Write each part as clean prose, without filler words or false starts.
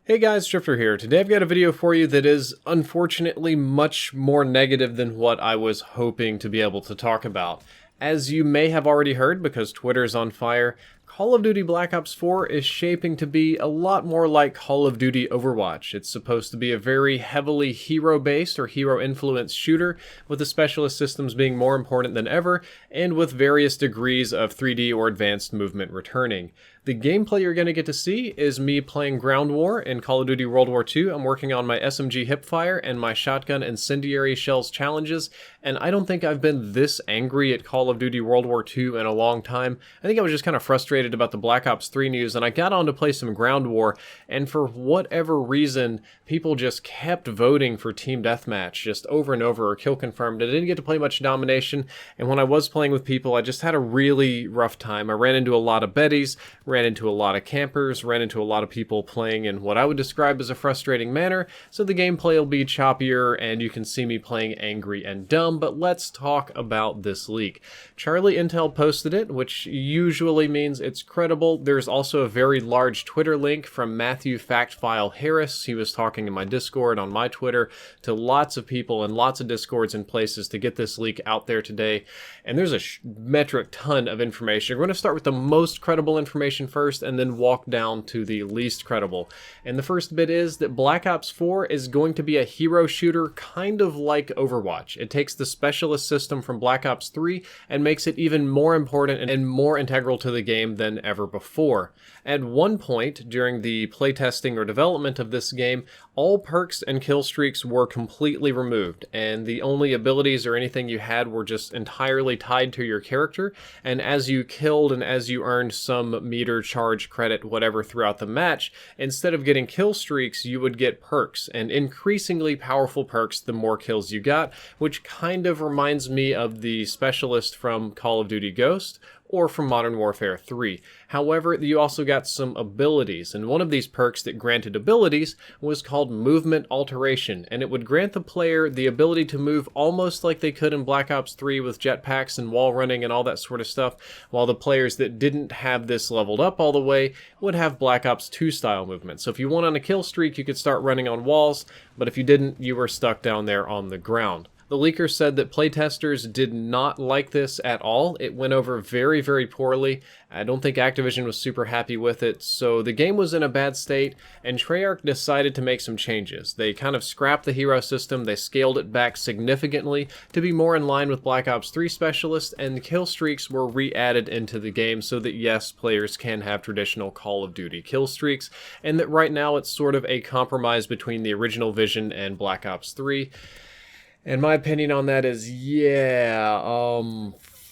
Hey guys, Drifter here. Today I've got a video for you that is unfortunately much more negative than what I was hoping to be able to talk about. As you may have already heard, because Twitter's on fire, Call of Duty Black Ops 4 is shaping to be a lot more like Call of Duty Overwatch. It's supposed to be a very heavily hero-based or hero-influenced shooter, with the specialist systems being more important than ever, and with various degrees of 3D or advanced movement returning. The gameplay you're going to get to see is me playing Ground War in Call of Duty World War II. I'm working on my SMG hipfire and my shotgun incendiary shells challenges, and I don't think I've been this angry at Call of Duty World War II in a long time. I think I was just kind of frustrated about the Black Ops 3 news, and I got on to play some Ground War, and for whatever reason, people just kept voting for Team Deathmatch just over and over, or kill confirmed. I didn't get to play much domination, and when I was playing with people, I just had a really rough time. I ran into a lot of Bettys, ran into a lot of campers, ran into a lot of people playing in what I would describe as a frustrating manner, so the gameplay will be choppier and you can see me playing angry and dumb, but let's talk about this leak. Charlie Intel posted it, which usually means it's credible. There's also a very large Twitter link from Matthew Factfile Harris. He was talking in my Discord, on my Twitter, to lots of people in lots of Discords and places to get this leak out there today, and there's a metric ton of information. We're going to start with the most credible information first, and then walk down to the least credible. And the first bit is that Black Ops 4 is going to be a hero shooter kind of like Overwatch. It takes the specialist system from Black Ops 3 and makes it even more important and more integral to the game than ever before. At one point during the playtesting or development of this game, all perks and kill streaks were completely removed, and the only abilities or anything you had were just entirely tied to your character, and as you killed and as you earned some meter, charge, credit, whatever throughout the match, instead of getting kill streaks, you would get perks, and increasingly powerful perks the more kills you got, which kind of reminds me of the specialist from Call of Duty Ghost, or from Modern Warfare 3. However, you also got some abilities, and one of these perks that granted abilities was called Movement Alteration, and it would grant the player the ability to move almost like they could in Black Ops 3 with jetpacks and wall running and all that sort of stuff, while the players that didn't have this leveled up all the way would have Black Ops 2 style movement. So if you went on a kill streak, you could start running on walls, but if you didn't, you were stuck down there on the ground. The leaker said that playtesters did not like this at all. It went over very, very poorly. I don't think Activision was super happy with it, so the game was in a bad state, and Treyarch decided to make some changes. They kind of scrapped the hero system, they scaled it back significantly to be more in line with Black Ops 3 Specialist, and the kill streaks were re-added into the game so that yes, players can have traditional Call of Duty kill streaks, and that right now it's sort of a compromise between the original vision and Black Ops 3. And my opinion on that is,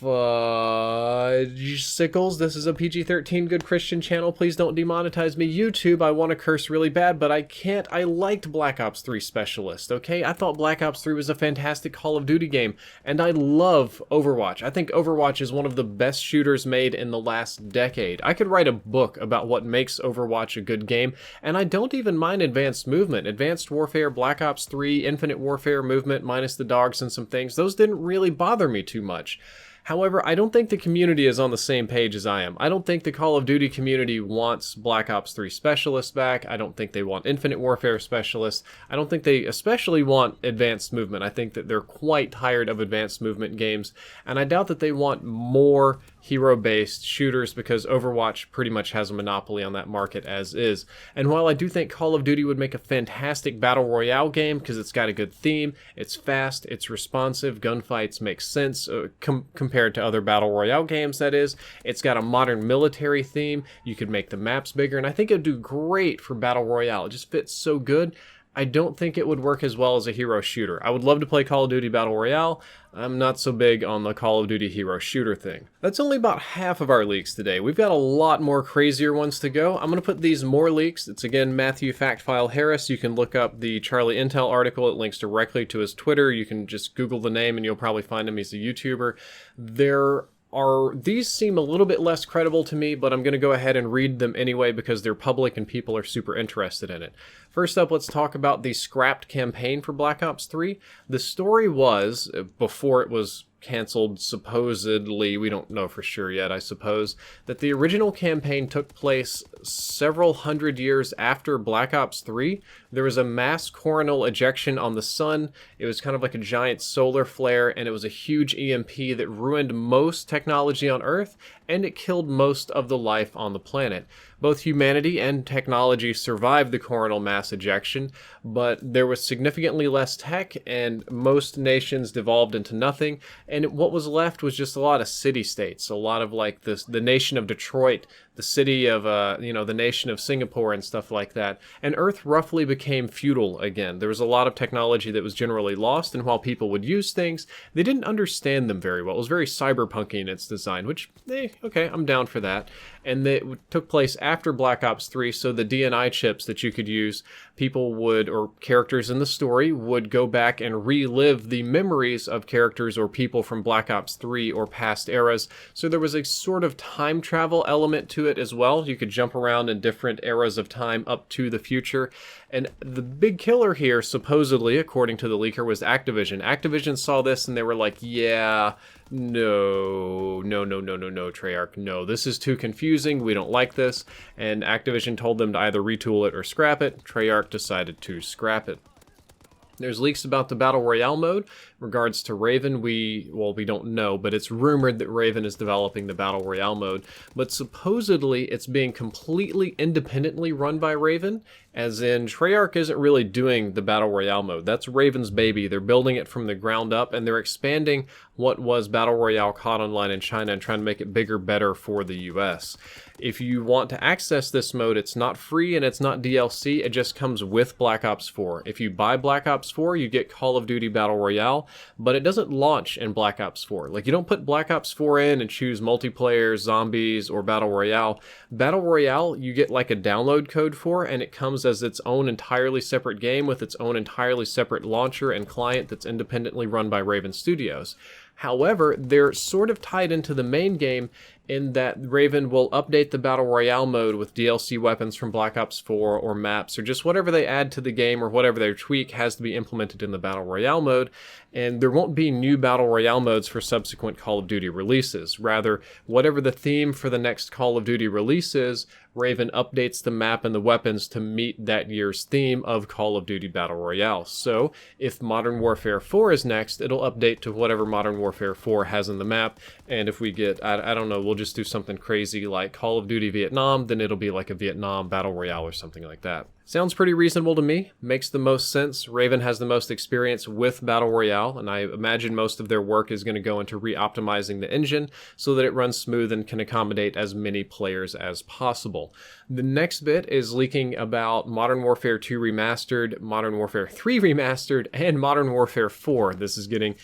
fudge sickles. This is a PG-13 good Christian channel. Please don't demonetize me. YouTube, I want to curse really bad, but I can't. I liked Black Ops 3 Specialist, okay? I thought Black Ops 3 was a fantastic Call of Duty game, and I love Overwatch. I think Overwatch is one of the best shooters made in the last decade. I could write a book about what makes Overwatch a good game, and I don't even mind advanced movement. Advanced Warfare, Black Ops 3, Infinite Warfare movement, minus the dogs and some things, those didn't really bother me too much. However, I don't think the community is on the same page as I am. I don't think the Call of Duty community wants Black Ops 3 Specialist back. I don't think they want Infinite Warfare Specialist. I don't think they especially want advanced movement. I think that they're quite tired of advanced movement games, and I doubt that they want more hero-based shooters because Overwatch pretty much has a monopoly on that market as is. And while I do think Call of Duty would make a fantastic Battle Royale game because it's got a good theme, it's fast, it's responsive, gunfights make sense compared to other Battle Royale games, that is. It's got a modern military theme, you could make the maps bigger, and I think it would do great for Battle Royale. It just fits so good. I don't think it would work as well as a hero shooter. I would love to play Call of Duty Battle Royale. I'm not so big on the Call of Duty hero shooter thing. That's only about half of our leaks today. We've got a lot more crazier ones to go. I'm going to put these more leaks. It's again Matthew Factfile Harris. You can look up the Charlie Intel article. It links directly to his Twitter. You can just Google the name and you'll probably find him. He's a YouTuber. These seem a little bit less credible to me, but I'm going to go ahead and read them anyway because they're public and people are super interested in it. First up, let's talk about the scrapped campaign for Black Ops 3. The story was, before it was canceled, supposedly, we don't know for sure yet, I suppose, that the original campaign took place several hundred years after Black Ops 3. There was a mass coronal ejection on the sun. It was kind of like a giant solar flare, and it was a huge EMP that ruined most technology on Earth, and it killed most of the life on the planet. Both humanity and technology survived the coronal mass ejection, but there was significantly less tech, and most nations devolved into nothing, and what was left was just a lot of city-states, a lot of like the nation of Detroit, the city of, the nation of Singapore and stuff like that. And Earth roughly became feudal again. There was a lot of technology that was generally lost, and while people would use things, they didn't understand them very well. It was very cyberpunky in its design, which, okay, I'm down for that. And it took place after Black Ops 3, so the DNI chips that you could use, people would, or characters in the story, would go back and relive the memories of characters or people from Black Ops 3 or past eras. So there was a sort of time travel element to it as well. You could jump around in different eras of time up to the future. And the big killer here, supposedly, according to the leaker, was Activision. Activision saw this and they were like, yeah, no, Treyarch, no, this is too confusing, we don't like this, and Activision told them to either retool it or scrap it. Treyarch decided to scrap it. There's leaks about the Battle Royale mode. In regards to Raven, we don't know, but it's rumored that Raven is developing the Battle Royale mode. But supposedly, it's being completely independently run by Raven, as in Treyarch isn't really doing the Battle Royale mode. That's Raven's baby. They're building it from the ground up, and they're expanding what was Battle Royale CoD Online in China and trying to make it bigger, better for the US. If you want to access this mode, it's not free and it's not DLC, it just comes with Black Ops 4. If you buy Black Ops 4, you get Call of Duty Battle Royale, but it doesn't launch in Black Ops 4. Like, you don't put Black Ops 4 in and choose multiplayer, zombies, or Battle Royale. Battle Royale, you get like a download code for, and it comes as its own entirely separate game with its own entirely separate launcher and client that's independently run by Raven Studios. However, they're sort of tied into the main game in that Raven will update the Battle Royale mode with DLC weapons from Black Ops 4 or maps or just whatever they add to the game or whatever they tweak has to be implemented in the Battle Royale mode, and there won't be new Battle Royale modes for subsequent Call of Duty releases. Rather, whatever the theme for the next Call of Duty release is, Raven updates the map and the weapons to meet that year's theme of Call of Duty Battle Royale. So, if Modern Warfare 4 is next, it'll update to whatever Modern Warfare 4 has in the map, and if we get, I don't know, we'll just do something crazy like Call of Duty Vietnam, then it'll be like a Vietnam Battle Royale or something like that. Sounds pretty reasonable to me, makes the most sense. Raven has the most experience with Battle Royale, and I imagine most of their work is going to go into re-optimizing the engine so that it runs smooth and can accommodate as many players as possible. The next bit is leaking about Modern Warfare 2 Remastered, Modern Warfare 3 Remastered, and Modern Warfare 4. This is getting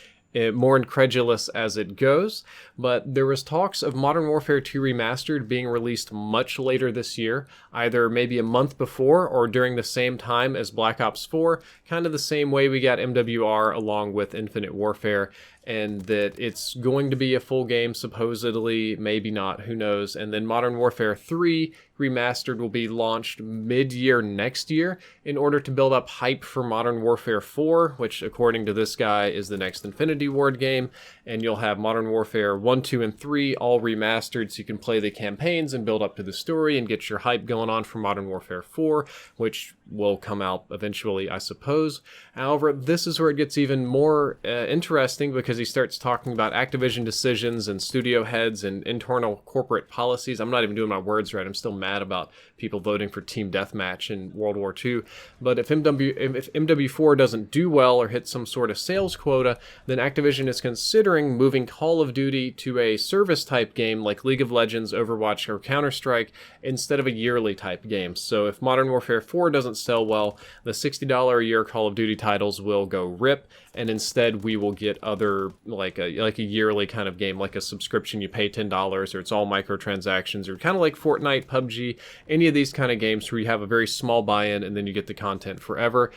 more incredulous as it goes, but there was talks of Modern Warfare 2 Remastered being released much later this year, either maybe a month before or during the same time as Black Ops 4, kind of the same way we got MWR along with Infinite Warfare, and that it's going to be a full game, supposedly, maybe not, who knows. And then Modern Warfare 3 Remastered will be launched mid-year next year in order to build up hype for Modern Warfare 4, which, according to this guy, is the next Infinity Ward game. And you'll have Modern Warfare 1, 2, and 3 all remastered so you can play the campaigns and build up to the story and get your hype going on for Modern Warfare 4, which will come out eventually, I suppose. However, this is where it gets even more interesting, because he starts talking about Activision decisions and studio heads and internal corporate policies. I'm not even doing my words right. I'm still mad about people voting for Team Deathmatch in World War II. But if MW4 doesn't do well or hit some sort of sales quota, then Activision is considering moving Call of Duty to a service type game like League of Legends, Overwatch, or Counter-Strike instead of a yearly type game. So if Modern Warfare 4 doesn't sell well, the $60 a year Call of Duty titles will go rip, and instead we will get other like a yearly kind of game, like a subscription. You pay $10 or it's all microtransactions, or kind of like Fortnite, PUBG, any of these kind of games where you have a very small buy-in and then you get the content forever,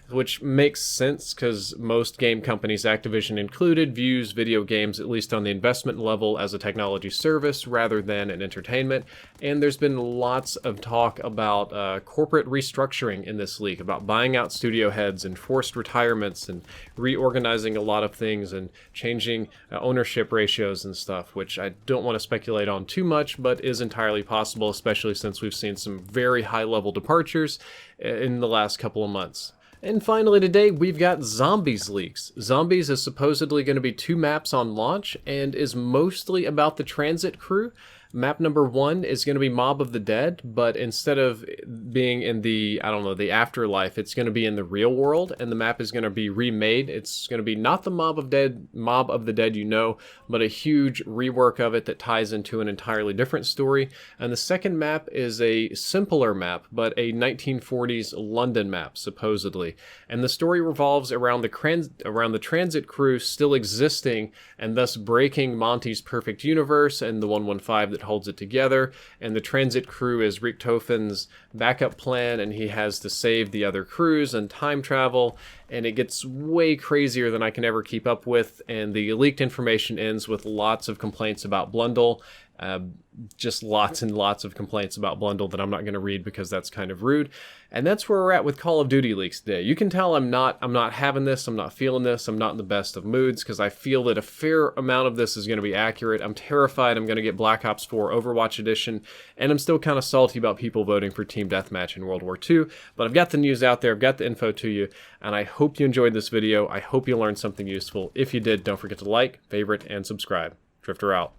which makes sense because most game companies, Activision included, views video video games, at least on the investment level, as a technology service rather than an entertainment. And there's been lots of talk about corporate restructuring in this leak, about buying out studio heads and forced retirements and reorganizing a lot of things and changing ownership ratios and stuff, which I don't want to speculate on too much, but is entirely possible, especially since we've seen some very high-level departures in the last couple of months. And finally today, we've got Zombies leaks. Zombies is supposedly going to be 2 maps on launch and is mostly about the transit crew. Map number 1 is going to be Mob of the Dead, but instead of being in the, the afterlife, it's going to be in the real world, and the map is going to be remade. It's going to be not the Mob of the Dead you know, but a huge rework of it that ties into an entirely different story. And the second map is a simpler map, but a 1940s London map, supposedly. And the story revolves around the transit crew still existing, and thus breaking Monty's perfect universe and the 115 that holds it together, and the transit crew is Richthofen's backup plan, and he has to save the other crews and time travel, and it gets way crazier than I can ever keep up with. And the leaked information ends with lots of complaints about Blundell. Just lots and lots of complaints about Blundell that I'm not going to read because that's kind of rude. And that's where we're at with Call of Duty leaks today. You can tell I'm not having this, I'm not feeling this, I'm not in the best of moods, because I feel that a fair amount of this is going to be accurate. I'm terrified I'm going to get Black Ops 4 Overwatch Edition, and I'm still kind of salty about people voting for Team Deathmatch in World War II, but I've got the news out there, I've got the info to you, and I hope you enjoyed this video. I hope you learned something useful. If you did, don't forget to like, favorite, and subscribe. Drifter out.